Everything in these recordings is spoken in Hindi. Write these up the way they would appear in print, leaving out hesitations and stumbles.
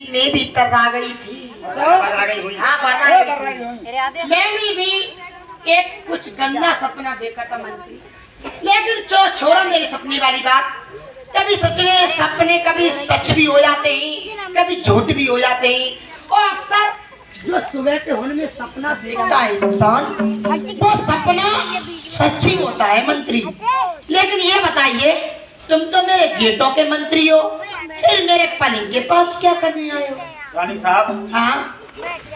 मैं भी तर्रा गई थी। हाँ मैंने भी एक कुछ गंदा सपना देखा था मंत्री, लेकिन छोड़ो मेरे सपने वाली बात। कभी सचने सपने कभी सच भी हो जाते हैं, कभी झूठ भी हो जाते हैं, और अक्सर जो सुबह के होने में सपना देखता है इंसान, वो सपना सच ही होता है मंत्री। लेकिन ये बताइए, तुम तो मेरे गेटों के मंत्री हो, फिर मेरे पलंग के पास क्या करने आए हो? रानी साहब, हाँ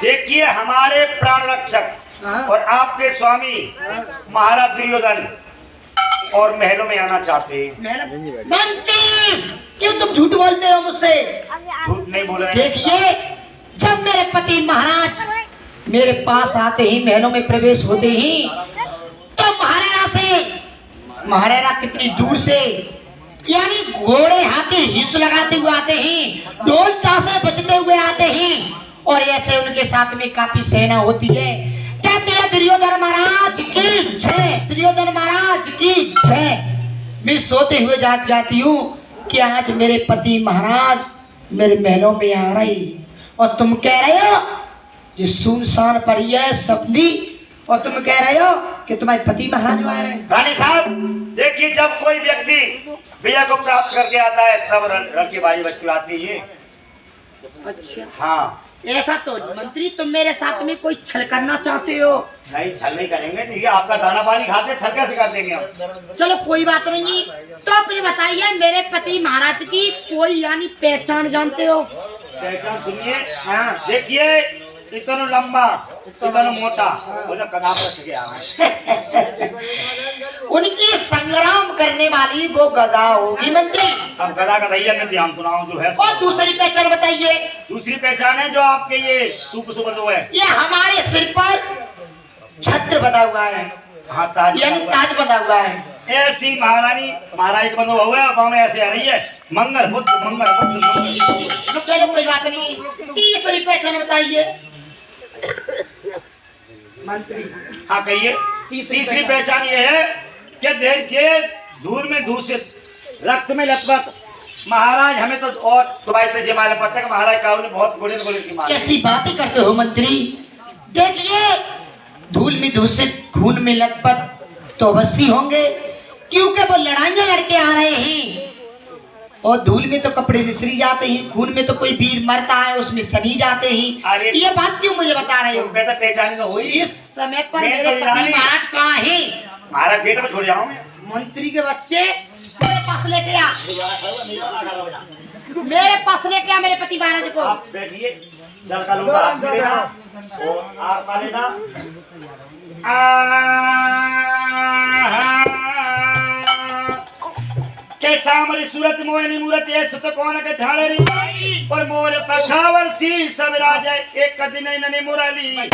देखिए हमारे प्राण रक्षक और आपके स्वामी महाराज दुर्योधन और महलों में आना चाहते हैं। मंत्री, क्यों तुम झूठ बोलते हो मुझसे? झूठ नहीं बोल रहे। देखिए, जब मेरे पति महाराज मेरे पास आते ही, महलों में प्रवेश होते ही, तो महाराणा कितनी दूर से, यानी घोड़े हाथी हिस्स लगाते हुए आते हैं, ढोल ताशे बजते हुए आते हैं, और ऐसे उनके साथ में काफी सेना होती है। कहते हैं दुर्योधन महाराज की जय, दुर्योधन महाराज की जय। मैं सोते हुए जाती हूँ कि आज मेरे पति महाराज मेरे महलों में आ रहे हैं, और तुम कह रहे हो जिस सुनसान पर यह सपनी, और तुम कह रहे हो कि तुम्हारे पति महाराज आ रहे हैं। रानी साहब, देखिए जब कोई व्यक्ति विजय को प्राप्त करके आता है तब रण की बाजी बजती आती है। अच्छा हाँ, ऐसा तो मंत्री, तुम मेरे साथ में कोई छल करना चाहते हो? नहीं, छल नहीं करेंगे। देखिए आपका दाना पानी खाते, छल कैसे कर देंगे हम? चलो कोई बात नहीं। तो अपने बताइए, मेरे पति महाराज की कोई यानी पहचान जानते हो? पहचान सुनिए। हाँ, देखिए इतना लंबा, इतना मोटा, मुझे कदाप रख गया। उनकी संग्राम करने वाली वो गदा होगी मंत्री। अब गदा का दैया में ध्यान सुनाऊं जो है। और दूसरी पहचान बताइए। दूसरी पहचान है जो आपके ये सुबह है, ये हमारे सिर पर छत्र बना हुआ है। हाँ, ताज यानी ताज बना हुआ है। ऐसी महारानी महाराज बंधु हुआ है, गाँव में ऐसे आ रही है, मंगल बुद्ध मंगल बुद्ध। चलो कोई बात नहीं। तीसरी पहचान बताइए मंत्री। हाँ कहिए। तीसरी पहचान ये है कि देर के धूल में दूषित, रक्त में लथपथ महाराज, हमें तो और तुम्हारे से जमाल पता है कि महाराज का बहुत गोले की मार। कैसी बातें करते हो मंत्री? देखिए, धूल में दूषित, खून में लथपथ तो अवश्य होंगे, क्योंकि वो लड़ाइयां लड़के आ रहे हैं, और धूल में तो कपड़े निसरी जाते हैं, खून में तो कोई वीर मरता है उसमें सनी जाते हैं। ये बात क्यों मुझे बता रहे हो? पहचानी तो हुई। इस समय पर मेरे पति महाराज कहाँ हैं? महाराज गेट में छोड़ जाऊं। मंत्री के बच्चे मेरे पास लेके आ, मेरे पास लेके आ मेरे पति महाराज को। आप बैठिए, जल का लोटा हाथ में लेना और आर पा लेना। कैसा हमारी सूरत मोहनी मूरत है, सुत कौन के ढाले री, और मोर पखावर सी सब राजा एक दिन नने मुरली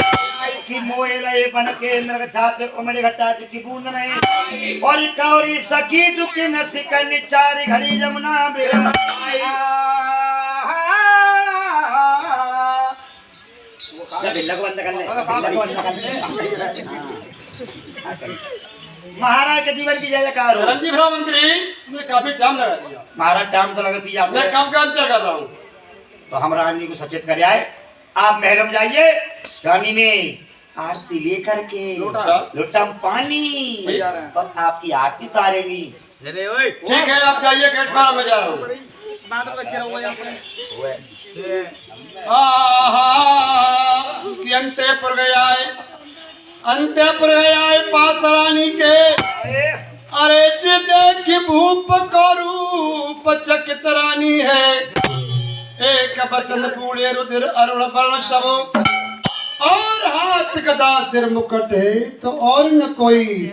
कि मोए लए बन के मृग छाते उमड़े घटा की बूंद नहीं, और कौरी सखी दुखी न सिकन चार घड़ी जमुना बेरा। बंद कर ले। महाराज के जीवन की जयकार हो। रणजीत राव मंत्री, तुमने काफी टाइम लगा दिया। महाराज टाइम तो लगती है, मैं काम का अंतर कर रहा हूँ। तो हम रानी को सचेत कर आए। आप महल में जाइए, रानी ने आरती लेकर के लोटा में पानी और आपकी आरती उतारेगी। ठीक है, आप जाइए, गेट पर मैं जा रहा हूँ। अंतेपुर गया है, अंतेपुर गया है पास रानी के, अरे जी देख भूप का रूप चकित रानी है, एक बसंत बूढ़े रुधिर अरुण वर्ण सब, और हाथ गदा सिर मुकुट है तो और न कोई।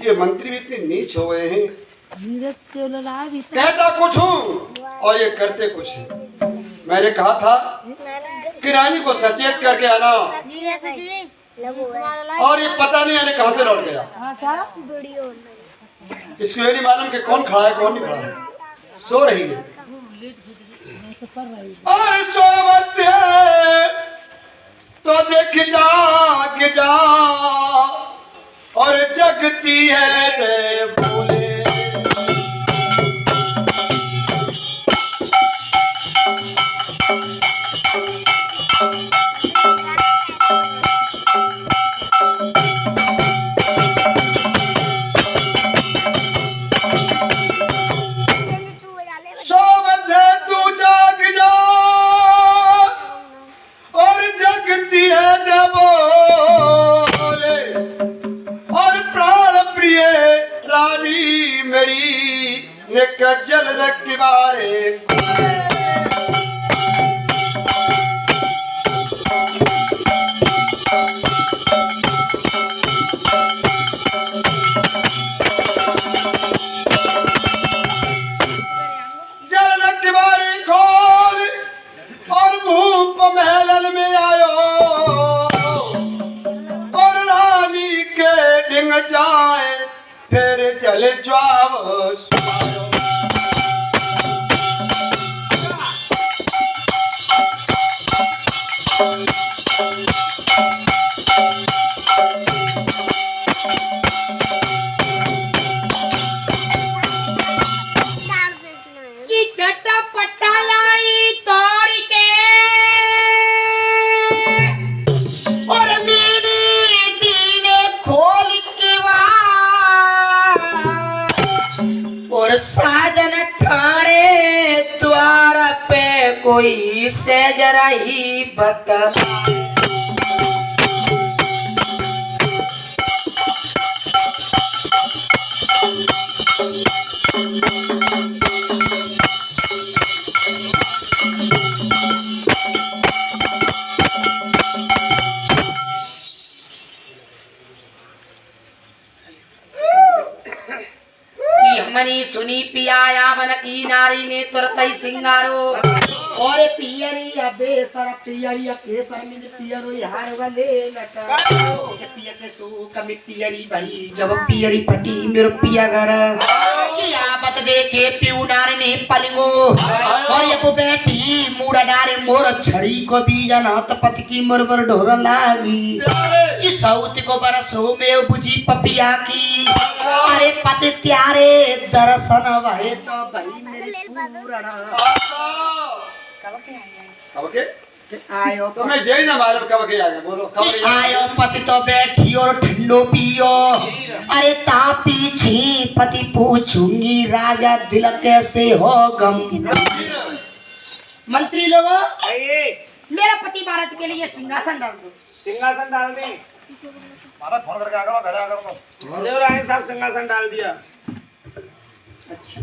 ये मंत्री भी इतने नीच हो गए हैं, कहता कुछ हूँ और ये करते कुछ है। मैंने कहा था कि रानी को सचेत करके आना, और ये पता नहीं आने कहां से लौट गया। इसको ये नहीं मालूम कि कौन खड़ा है कौन नहीं खड़ा है। सो रही है और सोवत है तो देख जा और जगती है दे बोले। निक जल की बारे जल की बारी खोल और भूप महलन में आयो और रानी के डिंग जाए फिर चले जाओ कि चटपटा लाई तोड़ के और मेरे दीने खोल के और साजन ठाणे द्वार पे कोई से जरा ही बता हमनी सुनी पियाया मन की नारी ने तुरत ही सिंगारो और पियरी अबे सर पियरी केसर में पियरो यार वाले लटा पिया के सो कमी पियरी भाई जब पियरी फटी मेरो पिया घर किया मत देखे पिऊ नारी ने पलिंगो और ये को बैठी मुड़ा डारे मोर छड़ी को बीजा नाथ पति की मरबर ढोर लागी कि सौत को बरसो में बुझी पपिया की अरे पति त्यारे दर्शन वहे तो भाई मेरी सूरणा कब के आयो तो मैं जय ना मालूम कब के आ गया बोलो कब आयो पति तो बैठी और ठंडो पियो अरे तापी छी पति पूछूंगी राजा दिल कैसे हो गम मंत्री लोगों मेरा पति भारत के लिए सिंहासन डाल दो सिंहासन डाल दी महाराज फोन करके आ गया घर आ गया देवरानी साहब सिंहासन डाल दिया अच्छा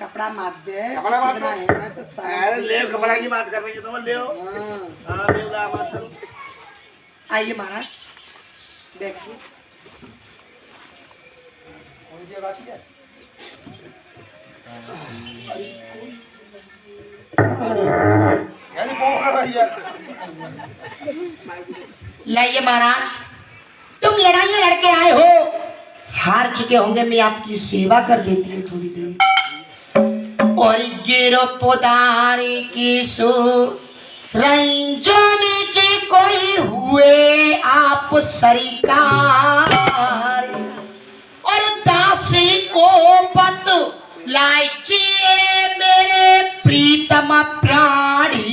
कपड़ा मार दे कपड़ा मार कितना है ना तो अरे ले कपड़ा की बात कर रही है तुम ले हां ले ला बात करो आइए महाराज देखिए मुझे बात है यानी फोन कर रही है लाइए महाराज तुम लड़ाइयाँ लड़के आए हो हार चुके होंगे मैं आपकी सेवा कर देती हूँ थोड़ी देर और गिरो पोदारी की सो रंजो नीचे कोई हुए आप सरिकार और दासी को पत लाइची मेरे प्रीतम प्राणी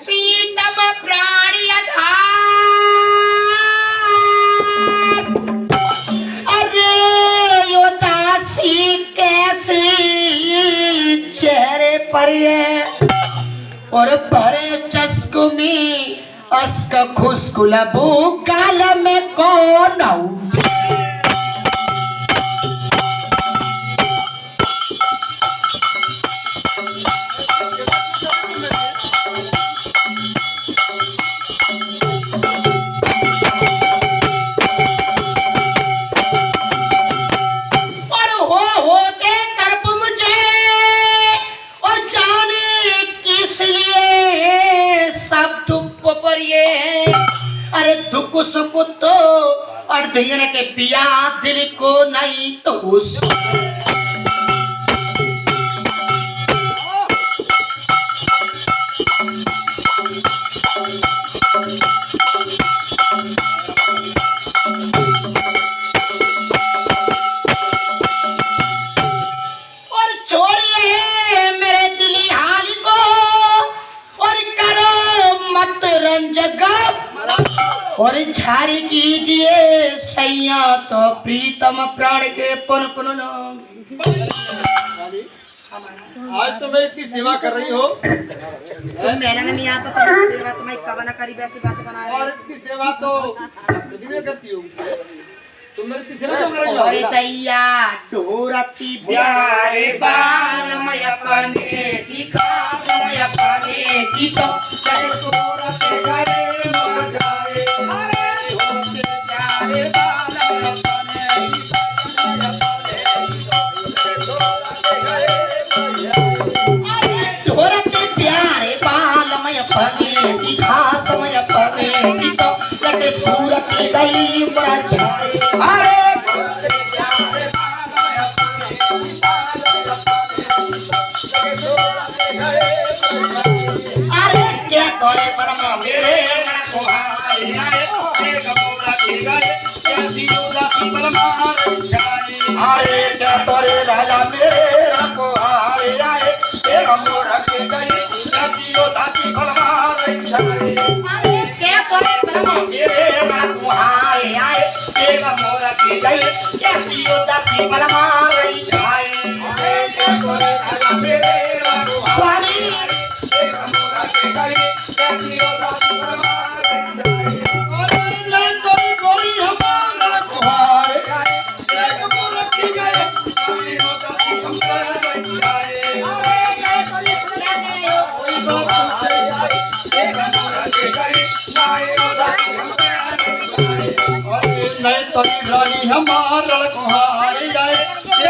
प्रीतम प्राणी अरे यो दासी कैसी चेहरे पर है और भरे चस्कू में अस्क खुशकुलबू काल में कौन आऊं पर ये अरे दुख सुख तो अर्धयन के पिया दिल को नहीं तो और छोड़िए मेरे दिली हाल को और करो मत रंजगा और झारी कीजिए सैया तो प्रीतम प्राण के पुन पुन नाम। आज तो मेरी इतनी सेवा कर रही हो तो मैंने नहीं आता तो सेवा तुम्हें कब ना करी वैसी बातें बना और इतनी सेवा तो मैं करती हूँ। तुम मेरी इतनी सेवा क्यों कर रही हो? और दैया डोरती प्यारे बाल मय अपने की खास मय अपने की तो करे डोरते घरे मर जाए। अरे डोरते प्यारे बाल मय अपने की ढोरते प्यारे बाल मय अपने की खास मय अपने की तो लटे सूरत गई बचाए। अरे ढोरते प्यारे बाल मय अपने की खास मय अपने। अरे क्या करे परमा मेरे कुहारे आए एक मोरा की गए कैसी उदासी परमा जाए। अरे क्या करे राजा मेरे कुहारे आए एक मोरा की गए कैसी उदासी परमा जाए। अरे क्या करे परमा मेरे कुहारे आए एक मोरा की गए कैसी उदासी परमा जाए। अरे क्या करे राजा मेरे स्वामी एक मोरा की गए कैसी उदासी परमा अरे नहीं तो कोई हमारा कुहार एक मोर की गए कोई उदासी परमा जाए। नहीं तो रानी हमारा कुहार जाए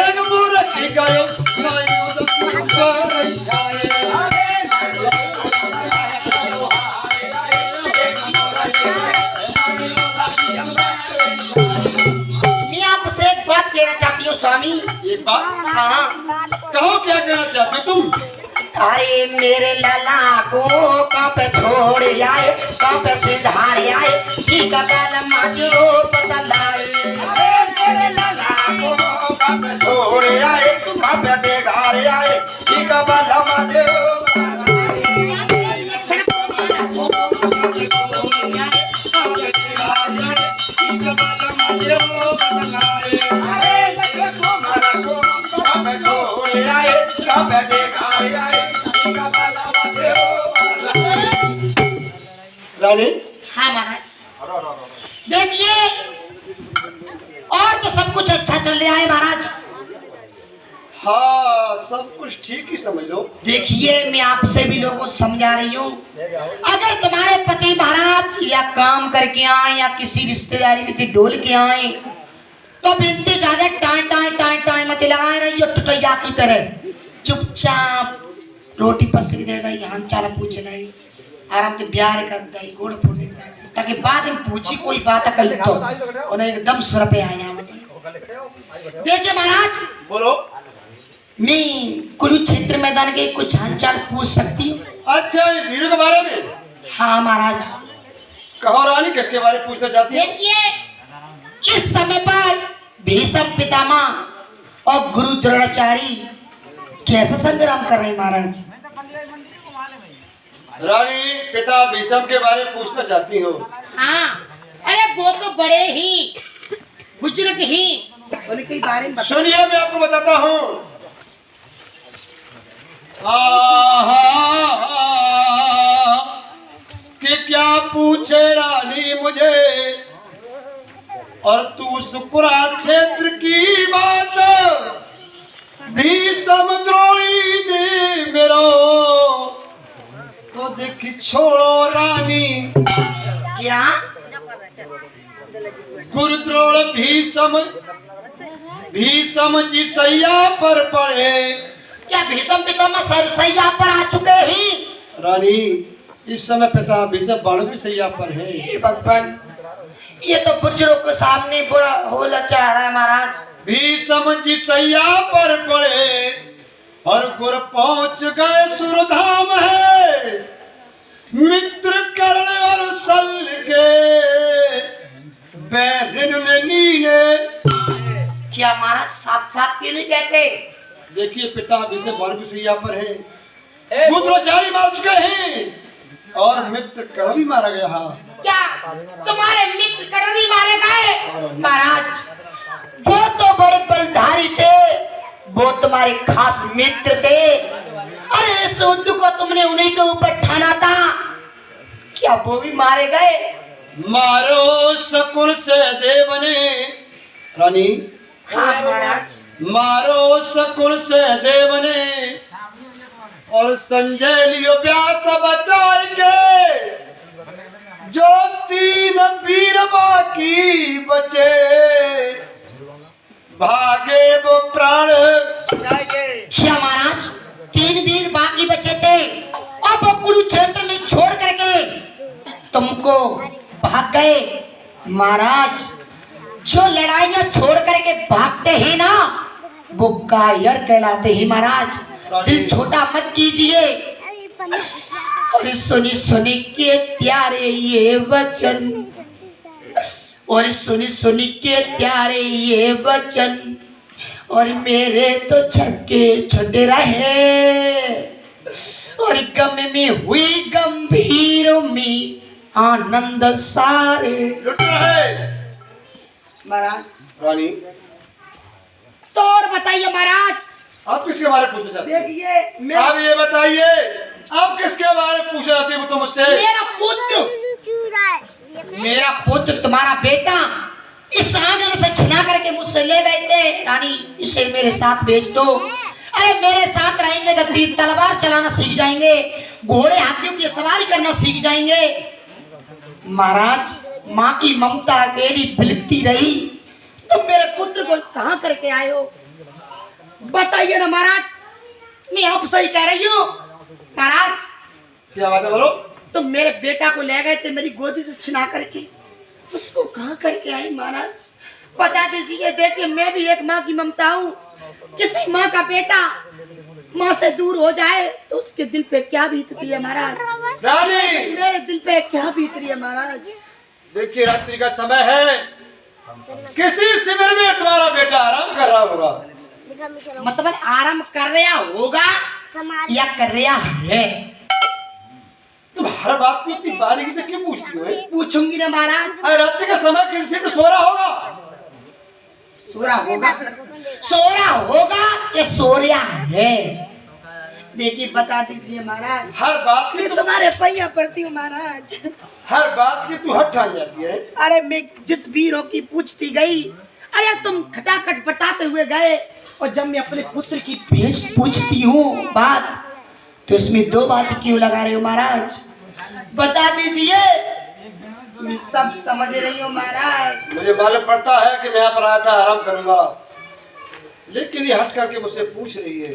एक मोर की गए कोई उदासी परमा जाए। मैं आपसे एक बात कहना चाहती हूँ स्वामी। एक बात हाँ कहो, क्या कहना चाहते हो तुम? अरे मेरे लला को कप छोड़ आए कप सिधार आए की कपाल माजो बदलाए। अरे मेरे लला को कप छोड़ आए कप बेगार आए की कपाल माजो रानी। हाँ महाराज देखिए और तो सब कुछ अच्छा चल रहा है महाराज। हाँ सब कुछ ठीक ही समझ लो। देखिए मैं आपसे भी लोगों को समझा रही हूँ अगर तुम्हारे पति महाराज या काम करके आए या किसी रिश्तेदारी में के डोल के आए तो बिनते ज्यादा टाई मत लगाए रही हो टुटैया की तरह चुपचाप रोटी पसरी दे गई हम चारा पूछ नहीं आराम से प्यार कर दई गोड़ फोड़ दे ताकि बाद में पूछी कोई बात कही तो उन्हें एकदम सुर पे आया। देखिए महाराज बोलो। मैं कुरुक्षेत्र मैदान के कुछ हालचाल पूछ सकती हूँ? अच्छा ये वीरों के बारे में? हाँ महाराज। कहो रानी किसके बारे में पूछना चाहती है? देखिए इस समय पर भीष्म पितामह और गुरु द्रोणाचार्य कैसा संग्राम कर रहे हैं महाराज? रानी पिता भीष्म के बारे में पूछना चाहती हो? हाँ अरे वो तो बड़े ही बुजुर्ग ही उनके बारे में सुनिए मैं आपको बताता हूँ। कि क्या पूछे रानी मुझे और तू कुरुक्षेत्र की बात भीष्म द्रोणी दे मेरो तो देख छोड़ो रानी। क्या गुरुद्रोण भीष्म जी सैया पर पड़े। क्या भीष्म पितामह सैया पर आ चुके ही? रानी इस समय पिता भीष्म बाण भी सैया पर है। भगवान ये तो बुजुर्ग के सामने बड़ा होला चाह रहा है महाराज। भीष्म जी सैया पर पड़े और गुर पहुंच गए सुरधाम है मित्र कर्ण और सल के बैरिन ने नीने। क्या महाराज साफ साफ क्यों नहीं कहते? देखिए पिता भीष्म बाण भी सैया पर है गुरुद्रोणाचार्य मार चुके हैं और मित्र कर्ण भी मारा गया। क्या तुम्हारे मित्र कर्ण भी मारे गए? महाराज तुम्हारे खास मित्र थे। अरे सुध को तुमने उन्हीं के ऊपर ठाना था, क्या वो भी मारे गए? मारो शकुन से देव ने रानी। हाँ महाराज। मारो शकुन से देव ने और संजय लियो व्यास बचाएंगे, जो 3 वीर बाकी बचे भागे वो प्राण जाएंगे। क्या महाराज 3 वीर बाकी बचे थे और वो कुरुक्षेत्र में छोड़ करके तुमको भाग गए? महाराज जो लड़ाइयां छोड़ करके भागते हैं ना वो कायर कहलाते हैं महाराज। दिल छोटा मत कीजिए। और सुनी सुनी के प्यारे ये वचन, और सुनी सुनी के प्यारे ये वचन, और मेरे तो छक्के छुट रहे, और गम में हुई गंभीर में आनंद सारे लुट रहे। महाराज। रानी तो और बताइए महाराज। आप किसके बारे में पूछना चाहते हैं? देखिए आप ये बताइए, आप किसके बारे में पूछना चाहते हैं? तो मुझसे मेरा पुत्र तुम्हारा बेटा इस आंगन से छिना करके मुझसे ले गए थे। रानी इसे मेरे साथ भेज दो। अरे मेरे साथ रहेंगे तो तीर तलवार चलाना सीख जाएंगे, घोड़े हाथियों की सवारी करना सीख जाएंगे। महाराज माँ की ममता अकेली बिलखती रही, तुम मेरे पुत्र को कहाँ करके आए हो? बताइए ना महाराज। मैं आप सही कह रही हूँ महाराज। क्या बात है, बोलो। तुम मेरे बेटा को ले गए थे मेरी गोदी से छिना करके, उसको कहाँ करके आए महाराज? बता दीजिए। देखिए मैं भी एक माँ की ममता हूँ। किसी माँ का बेटा माँ से दूर हो जाए तो उसके दिल पे क्या बीतती है महाराज? रानी मेरे दिल पे क्या बीत रही है महाराज? देखिए रात्रि का समय है, किसी शिविर में तुम्हारा बेटा आराम कर रहा होगा। मतलब आराम कर रहा होगा या कर रहा है? तुम हर बात को इतनी बारीकी से क्यों पूछती हो? पूछूंगी ना महाराज। अरे रात्रि का समय किसी में सो रहा होगा। सो रहा होगा, सो रहा होगा या सो रहा है? देखिए बता दीजिए महाराज। हर बात की तुम्हारे पैया पड़ती हूँ महाराज। हर बात की तू हट ठान जाती है। अरे मैं जिस वीरों की पूछती गई, अरे तुम खटाखट बताते हुए गए, और जब मैं अपने पुत्र की भेष पूछती हूँ बात, तो इसमें 2 बात क्यों लगा रहे हो महाराज? बता दीजिए। मैं सब समझ रही हूँ महाराज। मुझे मालूम पड़ता है कि मैं यहाँ पर आया था आराम करूंगा, लेकिन ये हट करके मुझसे पूछ रही है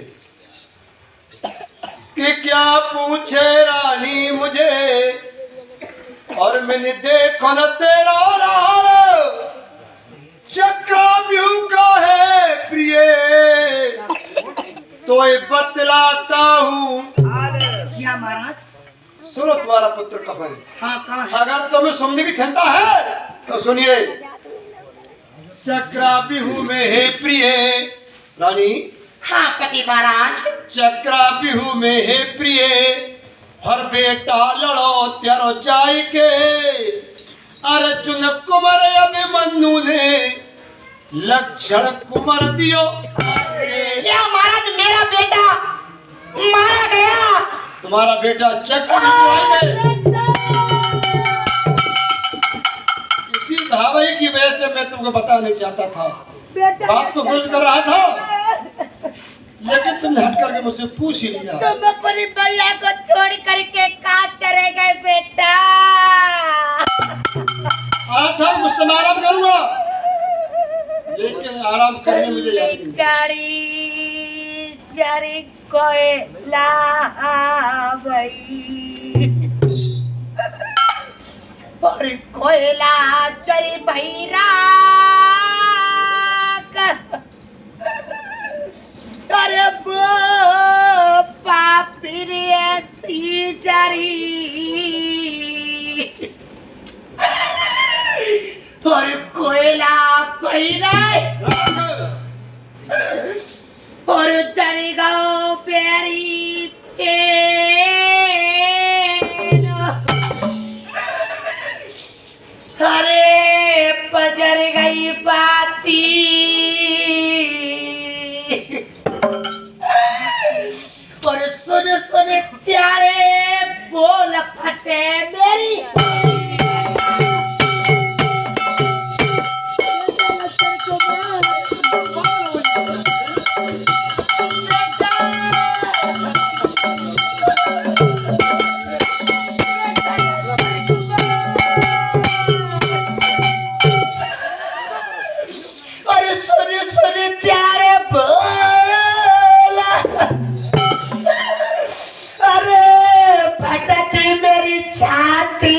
कि क्या पूछे रानी मुझे, और मैंने देखो न तेरा लाल चक्रव्यूह का है प्रिय, तो ये बतलाता हूँ। क्या महाराज? सुनो तुम्हारा पुत्र कहाँ है? हाँ कहाँ है? अगर तुम्हें सुनने की क्षमता है तो सुनिए। चक्रव्यूह में है प्रिय रानी। हाँ पति महाराज। चक्रव्यूह में है प्रिय, हर बेटा लड़ो त्यारो जाय के, अर्जुन कुमार अभिमन्यु ने लक्षण कुमार दियो। क्या महाराज मेरा बेटा मारा गया? तुम्हारा बेटा चक्रव्यूह में। इसी धावे की वजह से मैं तुमको बताने चाहता था, बात को गुल कर रहा था, लेकिन तुमने हट करके मुझसे पूछ ही लिया। तुम अपनी भैया को छोड़ करके कहाँ चले गए बेटा? आया था मुझसे मैं आराम करूंगा, लेकिन आराम करने मुझे याद नहीं। गाड़ी जरी कोयला भई, और कोयला चरी भैरा अरे वो पापी ऐसी जरी, और कोयला भैरा और चली गो प्यारी तेल, अरे पजर गई बाती, त्यारे बोल फटे मेरी अरे सुनी सुनी त्यारे बोला अरे फटती मेरी छाती